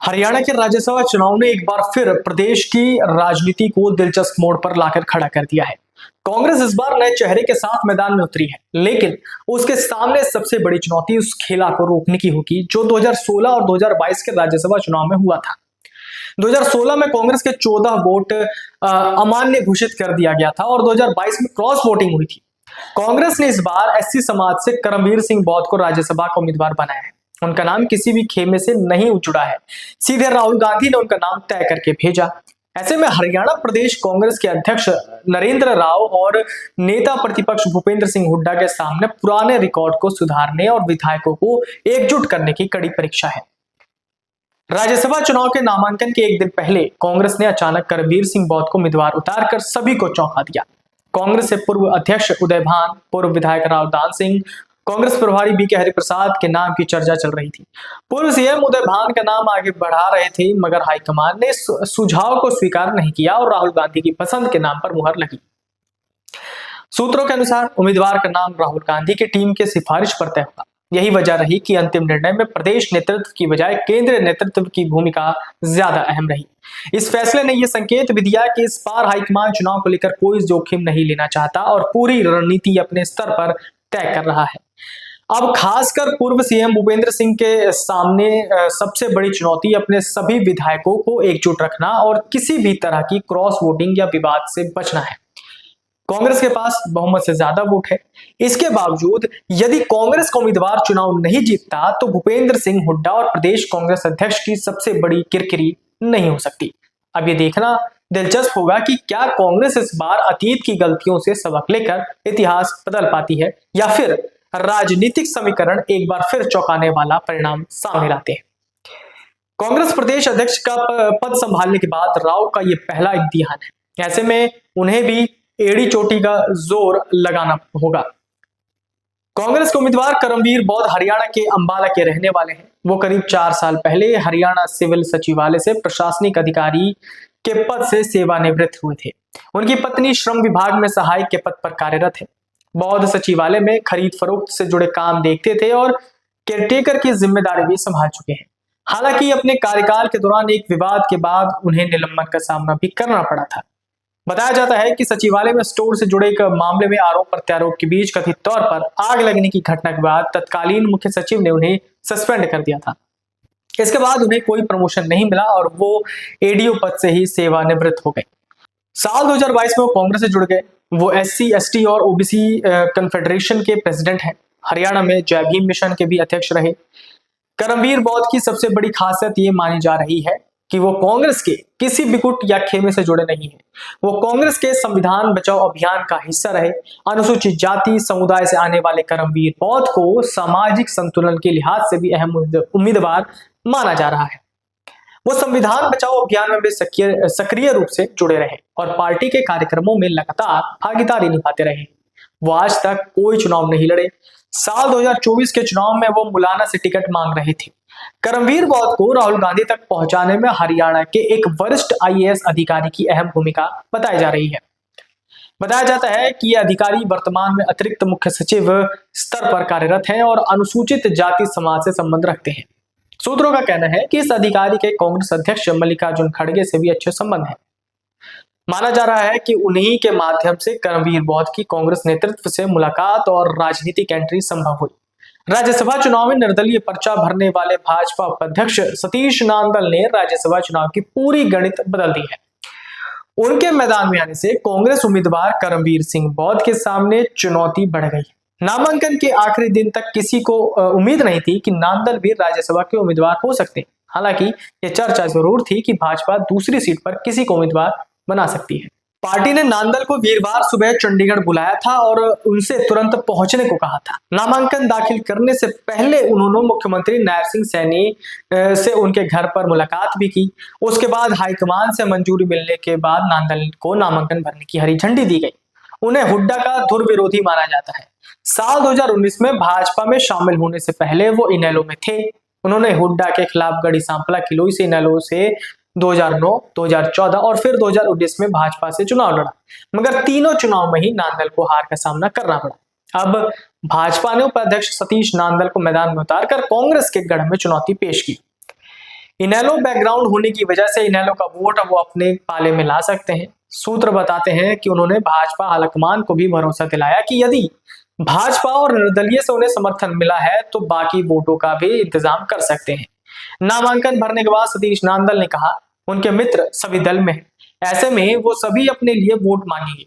हरियाणा के राज्यसभा चुनाव ने एक बार फिर प्रदेश की राजनीति को दिलचस्प मोड़ पर लाकर खड़ा कर दिया है। कांग्रेस इस बार नए चेहरे के साथ मैदान में उतरी है, लेकिन उसके सामने सबसे बड़ी चुनौती उस खेला को रोकने की होगी जो 2016 और 2022 के राज्यसभा चुनाव में हुआ था। 2016 में कांग्रेस के 14 वोट अमान्य घोषित कर दिया गया था और 2022 में क्रॉस वोटिंग हुई थी। कांग्रेस ने इस बार एससी समाज से करमवीर सिंह बौद्ध को राज्यसभा का उम्मीदवार बनाया है। उनका नाम किसी भी खेमे से नहीं जुड़ा है, सीधे राहुल गांधी ने उनका नाम तय करके भेजा। ऐसे में हरियाणा प्रदेश कांग्रेस के अध्यक्ष नरेंद्र राव और नेता प्रतिपक्ष भूपेंद्र सिंह हुड्डा के सामने पुराने रिकॉर्ड को सुधारने और विधायकों को एकजुट करने की कड़ी परीक्षा है। राज्यसभा चुनाव के नामांकन के एक दिन पहले कांग्रेस ने अचानक करमवीर सिंह बौद्ध को उम्मीदवार उतारकर सभी को चौंका दिया। कांग्रेस से पूर्व अध्यक्ष उदय भान, पूर्व विधायक राव दान सिंह, कांग्रेस प्रभारी बीके हरिप्रसाद के नाम की चर्चा चल रही थी। पूर्व सीएम उदय भान का नाम आगे बढ़ा रहे थे, मगर हाईकमान ने सुझाव को स्वीकार नहीं किया और राहुल गांधी की पसंद के नाम पर मुहर लगी। सूत्रों के अनुसार उम्मीदवार का नाम राहुल गांधी की टीम के सिफारिश पर तय हुआ। यही वजह रही कि अंतिम निर्णय में प्रदेश नेतृत्व की बजाय केंद्रीय नेतृत्व की भूमिका ज्यादा अहम रही। इस फैसले ने यह संकेत भी दिया कि इस बार हाईकमान चुनाव को लेकर कोई जोखिम नहीं लेना चाहता और पूरी रणनीति अपने स्तर पर तय कर रहा है। अब खासकर पूर्व सीएम भूपेंद्र सिंह के सामने सबसे बड़ी चुनौती अपने सभी विधायकों को एकजुट रखना और किसी भी तरह की क्रॉस वोटिंग या विवाद से बचना है। कांग्रेस के पास बहुमत से ज्यादा वोट है। इसके बावजूद यदि कांग्रेस का उम्मीदवार चुनाव नहीं जीतता तो भूपेंद्र सिंह हुड्डा और प्रदेश कांग्रेस अध्यक्ष की सबसे बड़ी किरकिरी नहीं हो सकती। अब ये देखना दिलचस्प होगा कि क्या कांग्रेस इस बार अतीत की गलतियों से सबक लेकर इतिहास बदल पाती है या फिर राजनीतिक समीकरण एक बार फिर चौंकाने वाला परिणाम सामने लाते हैं। कांग्रेस प्रदेश अध्यक्ष का पद संभालने के बाद राव का यह पहला इम्तिहान है। ऐसे में उन्हें भी एड़ी चोटी का जोर लगाना होगा। कांग्रेस के उम्मीदवार करमवीर बौद्ध हरियाणा के अंबाला के रहने वाले हैं। वो करीब 4 साल पहले हरियाणा सिविल सचिवालय से प्रशासनिक अधिकारी के पद से सेवानिवृत्त हुए थे। उनकी पत्नी श्रम विभाग में सहायक के पद पर कार्यरत है। बौद्ध सचिवालय में खरीद फरोख्त से जुड़े काम देखते थे और केयरटेकर की जिम्मेदारी भी संभाल चुके हैं। हालांकि अपने कार्यकाल के दौरान एक विवाद के बाद उन्हें निलंबन का सामना भी करना पड़ा था। बताया जाता है कि सचिवालय में स्टोर से जुड़े एक मामले में आरोप प्रत्यारोप के बीच कथित तौर पर आग लगने की घटना के बाद तत्कालीन मुख्य सचिव ने उन्हें सस्पेंड कर दिया था। इसके बाद उन्हें कोई प्रमोशन नहीं मिला और वो एडीओ पद से ही सेवानिवृत्त हो गए। साल 2022 में वो कांग्रेस से जुड़ गए। वो एससी, एसटी और ओबीसी कन्फेडरेशन के प्रेसिडेंट हैं। हरियाणा में जय भीम मिशन के भी अध्यक्ष रहे। करमवीर बौद्ध की सबसे बड़ी खासियत ये मानी जा रही है कि वो कांग्रेस के किसी भी गुट या खेमे से जुड़े नहीं हैं। वो कांग्रेस के संविधान बचाओ अभियान का हिस्सा रहे। अनुसूचित जाति समुदाय से आने वाले करमवीर बौद्ध को सामाजिक संतुलन के लिहाज से भी अहम उम्मीदवार माना जा रहा है। वो संविधान बचाओ अभियान में भी सक्रिय रूप से जुड़े रहे और पार्टी के कार्यक्रमों में लगातार भागीदारी निभाते रहे। वो आज तक कोई चुनाव नहीं लड़े। साल 2024 के चुनाव में वो मुलाना से टिकट मांग रहे थे। करमवीर बौद्ध को राहुल गांधी तक पहुंचाने में हरियाणा के एक वरिष्ठ आईएएस अधिकारी की अहम भूमिका बताई जा रही है। बताया जाता है कि ये अधिकारी वर्तमान में अतिरिक्त मुख्य सचिव स्तर पर कार्यरत हैं और अनुसूचित जाति समाज से संबंध रखते हैं। सूत्रों का कहना है कि इस अधिकारी के कांग्रेस अध्यक्ष मल्लिकार्जुन खड़गे से भी अच्छे संबंध हैं। माना जा रहा है कि उन्हीं के माध्यम से करमवीर बौद्ध की कांग्रेस नेतृत्व से मुलाकात और राजनीतिक एंट्री संभव हुई। राज्यसभा चुनाव में निर्दलीय पर्चा भरने वाले भाजपा उपाध्यक्ष सतीश नांदल ने राज्यसभा चुनाव की पूरी गणित बदल दी है। उनके मैदान में आने से कांग्रेस उम्मीदवार करमवीर सिंह बौद्ध के सामने चुनौती बढ़ गई। नामांकन के आखिरी दिन तक किसी को उम्मीद नहीं थी कि नांदल भी राज्यसभा के उम्मीदवार हो सकते। हालांकि यह चर्चा जरूर थी कि भाजपा दूसरी सीट पर किसी को उम्मीदवार बना सकती है। पार्टी ने नांदल को वीरवार सुबह चंडीगढ़ बुलाया था और उनसे तुरंत पहुंचने को कहा था। नामांकन दाखिल करने से पहले उन्होंने मुख्यमंत्री नायब सिंह सैनी से उनके घर पर मुलाकात भी की। उसके बाद हाईकमान से मंजूरी मिलने के बाद नांदल को नामांकन भरने की हरी झंडी दी गई। उन्हें हुड्डा का धुर विरोधी माना जाता है। साल 2019 में भाजपा में शामिल होने से पहले वो इनेलो में थे। उन्होंने हुड्डा के खिलाफ गढ़ी सांपला किलोई से इनेलो से 2009, 2014 और फिर 2019 में भाजपा से चुनाव लड़ा, मगर तीनों चुनाव में ही नांदल को हार का सामना करना पड़ा। अब भाजपा ने उपाध्यक्ष सतीश नांदल को मैदान में उतारकर कांग्रेस के गढ़ में चुनौती पेश की। इनेलो बैकग्राउंड होने की वजह से इनेलो का वोट अब वो अपने पाले में ला सकते हैं। सूत्र बताते हैं कि उन्होंने भाजपा हाईकमान को भी भरोसा दिलाया कि यदि भाजपा और निर्दलीय से उन्हें समर्थन मिला है तो बाकी वोटों का भी इंतजाम कर सकते हैं। नामांकन भरने के बाद सतीश नांदल ने कहा उनके मित्र सभी दल में हैं, ऐसे में वो सभी अपने लिए वोट मांगेंगे।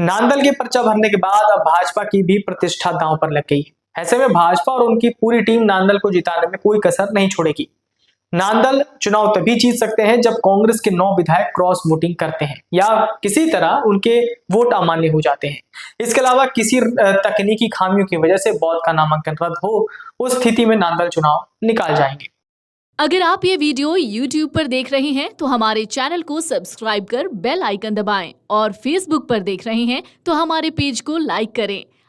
नांदल के पर्चा भरने के बाद अब भाजपा की भी प्रतिष्ठा दांव पर लग गई है। ऐसे में भाजपा और उनकी पूरी टीम नांदल को जिताने में कोई कसर नहीं छोड़ेगी। नांदल चुनाव तभी जीत सकते हैं जब कांग्रेस के 9 विधायक क्रॉस वोटिंग करते हैं या किसी तरह उनके वोट अमान्य हो जाते हैं। इसके अलावा किसी तकनीकी खामियों की वजह से बौद्ध का नामांकन रद्द हो, उस स्थिति में नांदल चुनाव निकाल जाएंगे। अगर आप ये वीडियो YouTube पर देख रहे हैं तो हमारे चैनल को सब्सक्राइब कर बेल आइकन दबाएं और Facebook पर देख रहे हैं तो हमारे पेज को लाइक करें।